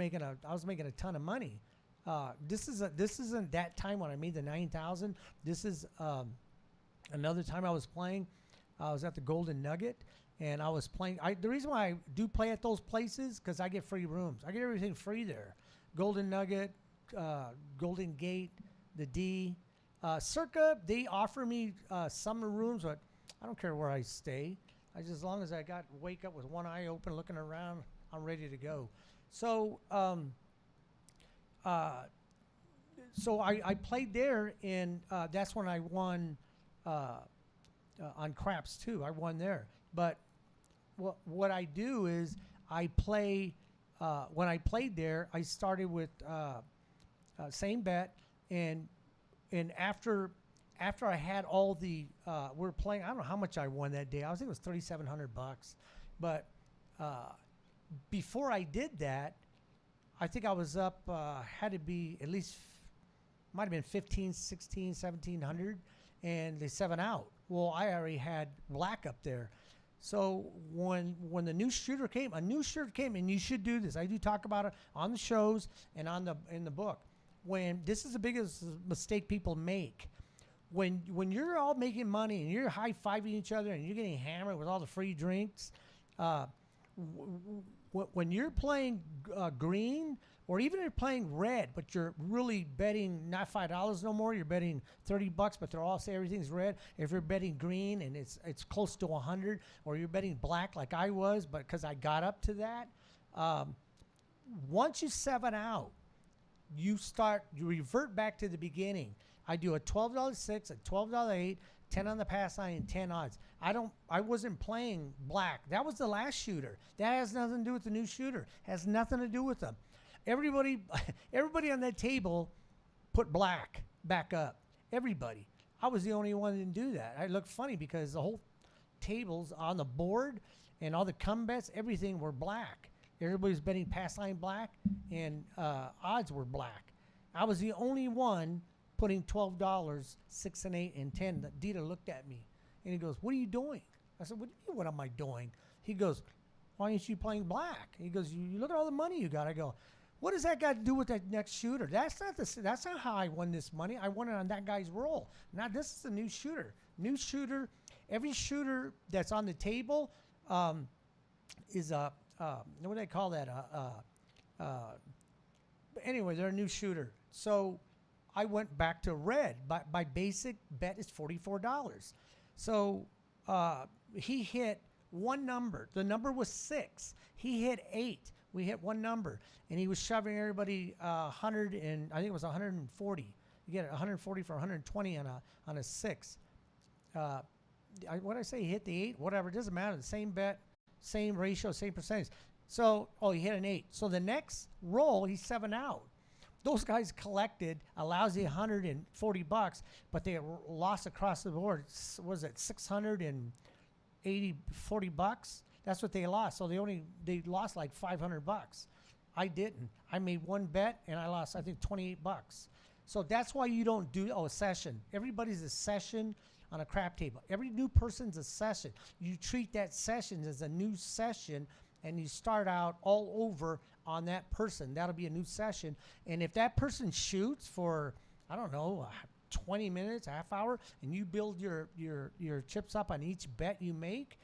was making a ton of money. This isn't that time when I made the 9,000. This is another time I was playing. I was at the Golden Nugget, and I was playing. The reason why I do play at those places because I get free rooms. I get everything free there. Golden Nugget, Golden Gate, the D, Circa. They offer me summer rooms, but I don't care where I stay. As long as I wake up with one eye open, looking around, I'm ready to go. So, I played there, and that's when I won on craps too. I won there. But what I do is I play. When I played there, I started with same bet, and after after I had all the, we were playing. I don't know how much I won that day. I think it was $3,700, but before I did that, I think I was up. Had to be at least might have been 15, 16, 1700, and they 7 out. Well, I already had black up there. So when the new shooter came, and you should do this. I do talk about it on the shows and in the book. When this is the biggest mistake people make. When you're all making money and you're high-fiving each other and you're getting hammered with all the free drinks, when you're playing green, or even if you're playing red, but you're really betting not $5 no more, you're betting $30, but they're all say everything's red. If you're betting green and it's close to 100, or you're betting black like I was, but because I got up to that, once you 7 out, you revert back to the beginning. I do a $12.6, a $12.8, 10 on the pass line, and 10 odds. I wasn't playing black. That was the last shooter. That has nothing to do with the new shooter. Has nothing to do with them. Everybody on that table put black back up. Everybody. I was the only one that didn't do that. I looked funny because the whole tables on the board and all the come bets, everything were black. Everybody's betting pass line black, and odds were black. I was the only one putting $12, 6 and 8 and 10. Dieter looked at me and he goes, "What are you doing?" I said, "What do you mean, what am I doing?" He goes, "Why aren't you playing black?" He goes, you look at all the money you got." I go, "What does that got to do with that next shooter? That's not how I won this money. I won it on that guy's roll. Now this is a new shooter. New shooter. Every shooter that's on the table is a what do they call that? Anyway, they're a new shooter. So I went back to red. My basic bet is $44. So he hit one number. The number was 6. He hit 8. We hit one number, and he was shoving everybody 100, and I think it was 140. You get it, 140 for 120 on a 6. What did I say? He hit the 8. Whatever, it doesn't matter. The same bet, same ratio, same percentage. So he hit an 8. So the next roll, he's 7 out. Those guys collected a lousy $140, but they lost across the board. Was it $640? That's what they lost. So they lost like $500. I didn't. I made one bet and I lost, I think, $28. So that's why you don't do a session. Everybody's a session on a crap table. Every new person's a session. You treat that session as a new session, and you start out all over on that person. That'll be a new session. And if that person shoots for, I don't know, 20 minutes, half hour, and you build your chips up on each bet you make,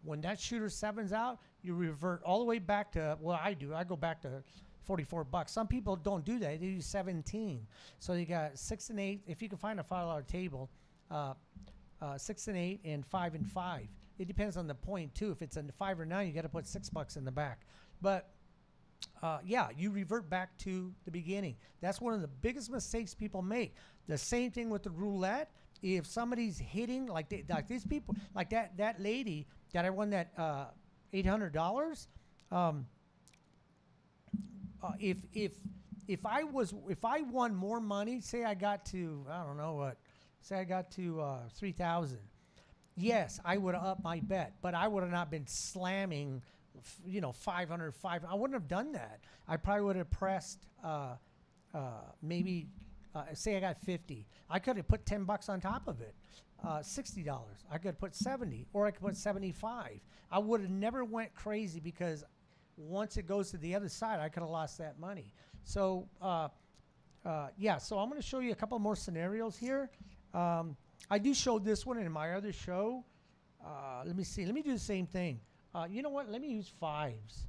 when that shooter 7's out, you revert all the way back to, well, I do. I go back to $44. Some people don't do that. They do 17. So you got 6 and 8. If you can find a $5 table, 6 and 8 and 5 and 5. It depends on the point too. If it's a 5 or 9, you got to put $6 in the back. But yeah, you revert back to the beginning. That's one of the biggest mistakes people make. The same thing with the roulette. If somebody's hitting like these people, like that lady that I won that $800. If I won more money, say I got to, I don't know what, say I got to 3,000. Yes, I would have upped my bet, but I would have not been slamming, 500. I wouldn't have done that. I probably would have pressed maybe, say I got 50. I could have put $10 on top of it, $60. I could have put 70, or I could put 75. I would have never went crazy because once it goes to the other side, I could have lost that money. So, yeah, so I'm going to show you a couple more scenarios here. I do show this one in my other show. Let me see. Let me do the same thing. You know what? Let me use 5s.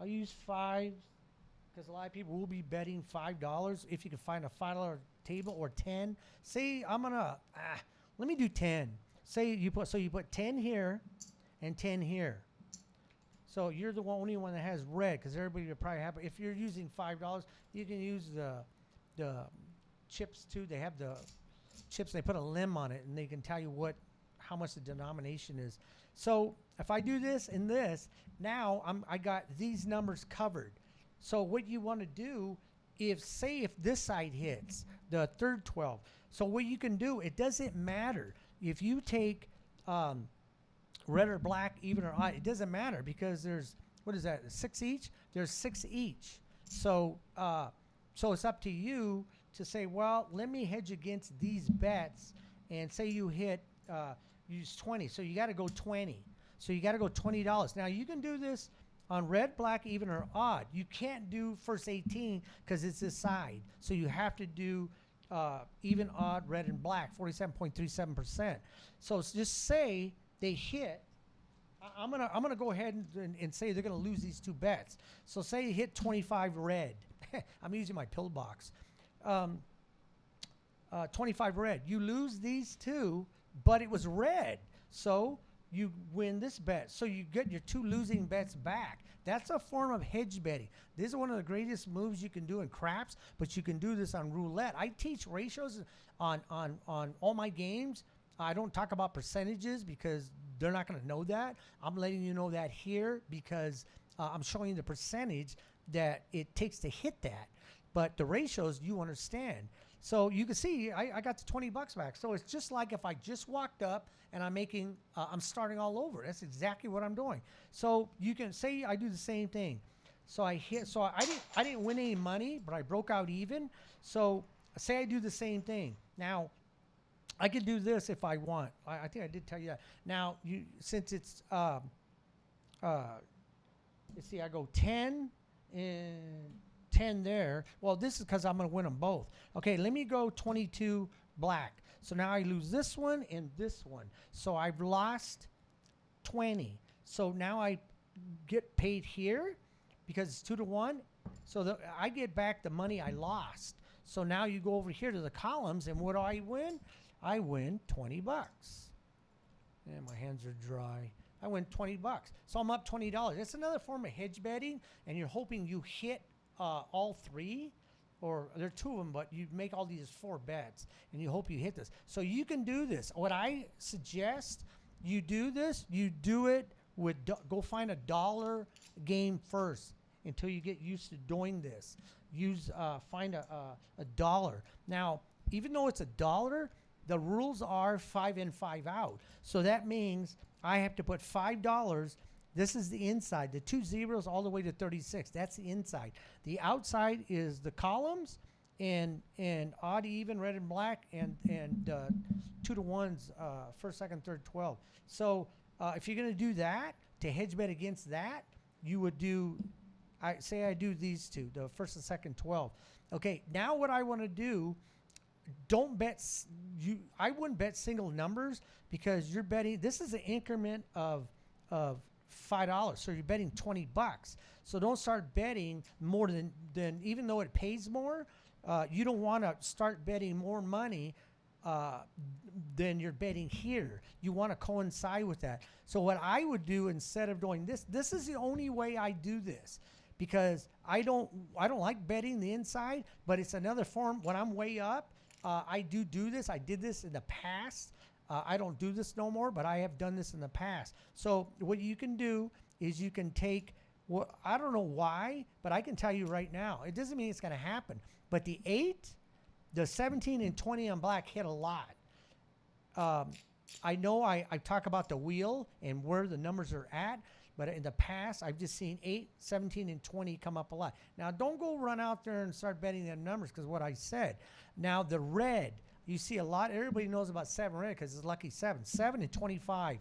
I'll use 5s because a lot of people will be betting $5 if you can find a $5 table, or 10. Say I'm going to, let me do 10. Say you put 10 here and 10 here. So you're the only one that has red because everybody will probably have. If you're using $5, you can use the chips too. They have the chips. They put a limb on it, and they can tell you how much the denomination is. So if I do this and this, now I got these numbers covered. So what you want to do, if this side hits the third 12, So what you can do, it doesn't matter if you take red or black, even or odd. It doesn't matter because there's, what is that, 6 each? There's 6 each. So so it's up to you to say, well, let me hedge against these bets, and say you hit use 20, so you got to go 20. So you got to go $20. Now you can do this on red, black, even, or odd. You can't do first 18 because it's this side. So you have to do even, odd, red, and black, 47.37%. So just say they hit. I'm gonna go ahead and say they're gonna lose these 2 bets. So say you hit 25 red. I'm using my pillbox. 25 red. You lose these 2, but it was red. So you win this bet. So you get your 2 losing bets back. That's a form of hedge betting. This is one of the greatest moves you can do in craps, but you can do this on roulette. I teach ratios on all my games. I don't talk about percentages because they're not going to know that. I'm letting you know that here because I'm showing you the percentage that it takes to hit that. But the ratios, you understand. So you can see I got the $20 back. So it's just like if I just walked up and I'm making, I'm starting all over. That's exactly what I'm doing. So you can say I do the same thing. So I hit. So I didn't win any money, but I broke out even. So say I do the same thing. Now I could do this if I want. I think I did tell you that. Now since it's let's see, I go 10 and 10 there. Well, this is because I'm going to win them both. Okay, let me go 22 black. So now I lose this one and this one. So I've lost 20. So now I get paid here because it's 2 to 1. So I get back the money I lost. So now you go over here to the columns, and what do I win? I win $20. And my hands are dry. I win $20. So I'm up $20. That's another form of hedge betting, and you're hoping you hit all 3, or there are 2 of them, but you make all these 4 bets, and you hope you hit this. So you can do this. What I suggest you do this, you do it with, go find a dollar game first until you get used to doing this. Find a dollar. Now, even though it's a dollar, the rules are 5 in, 5 out. So that means I have to put $5. This is the inside. The 2 zeros all the way to 36. That's the inside. The outside is the columns and odd, even, red, and black, and 2 to 1s, first, second, third, 12. So if you're going to do that, to hedge bet against that, you would do, I do these 2, the first and second 12. Okay, now what I want to do, don't bet, I wouldn't bet single numbers because you're betting, this is an increment of $5, so you're betting $20. So don't start betting more than even though it pays more, you don't want to start betting more money than you're betting here. You want to coincide with that. So what I would do instead of doing this is the only way I do this, because I don't like betting the inside, but it's another form. When I'm way up, I do this. I did this in the past. I don't do this no more, but I have done this in the past. So what you can do is you can take, I don't know why, but I can tell you right now, it doesn't mean it's going to happen. But the 8, the 17, and 20 on black hit a lot. I know I talk about the wheel and where the numbers are at, but in the past, I've just seen 8, 17, and 20 come up a lot. Now, don't go run out there and start betting them numbers because what I said. Now, the red, you see a lot. Everybody knows about 7 red because it's lucky 7. 7 and 25.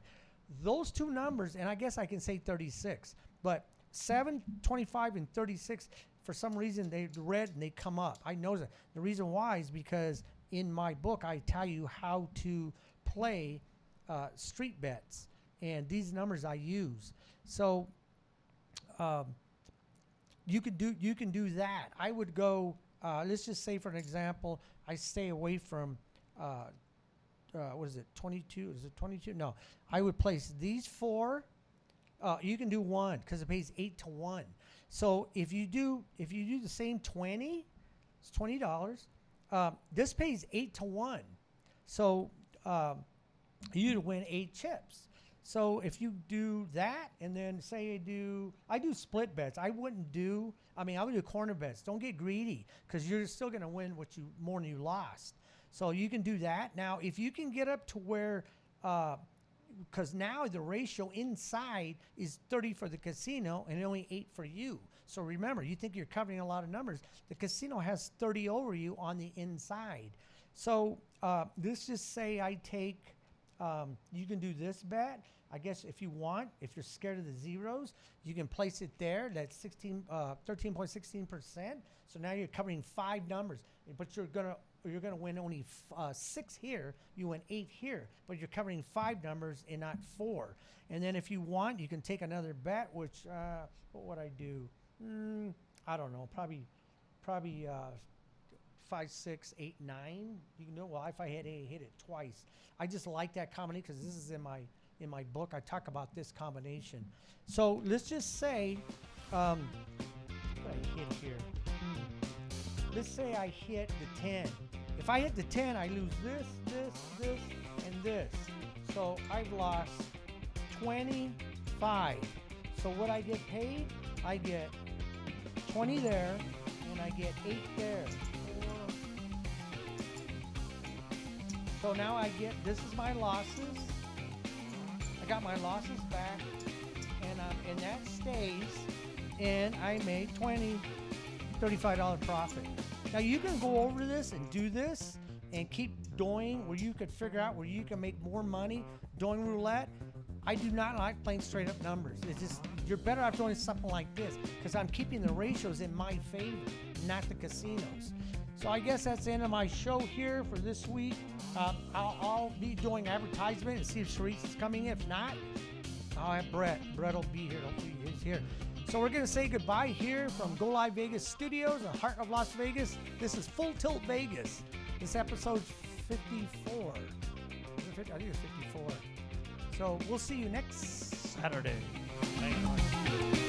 Those 2 numbers, and I guess I can say 36, but 7, 25, and 36, for some reason, they're red and they come up. I know that. The reason why is because in my book, I tell you how to play street bets, and these numbers I use. So you can do that. I would go. Let's just say, for an example, I stay away from. What is it? 22? Is it 22? No. I would place these 4. You can do 1 because it pays 8 to 1. So if you do the same 20, it's $20. This pays 8 to 1. So you'd win 8 chips. So if you do that, and then say I do split bets. I would do corner bets. Don't get greedy because you're still going to win more than you lost. So you can do that. Now, if you can get up to where, because now the ratio inside is 30 for the casino and only 8 for you. So remember, you think you're covering a lot of numbers. The casino has 30 over you on the inside. So let's just say I take, you can do this bet. I guess if you want, if you're scared of the zeros, you can place it there. That's 13.16%. So now you're covering 5 numbers, but you're gonna win only 6 here. You win 8 here, but you're covering 5 numbers and not 4. And then if you want, you can take another bet. Which what would I do? I don't know. Probably 5, 6, 8, 9. You can do it. Well, if I hit it twice. I just like that combination because this is in my book. I talk about this combination. So let's just say, what I hit here. Let's say I hit the 10. If I hit the 10, I lose this, and this. So I've lost 25. So what I get paid, I get 20 there, and I get 8 there. So now I get, this is my losses. I got my losses back, and that stays, and I made $35 profit. Now you can go over this and do this and keep doing where you could figure out where you can make more money doing roulette. I do not like playing straight up numbers. It's just, you're better off doing something like this because I'm keeping the ratios in my favor, not the casinos. So I guess that's the end of my show here for this week. I'll be doing advertisement and see if Sharice is coming. If not, I'll have Brett. Brett will be here. Hopefully he's here. So we're going to say goodbye here from Go Live Vegas Studios, the heart of Las Vegas. This is Full Tilt Vegas. This episode 54. I think it's 54. So we'll see you next Saturday. Thank you.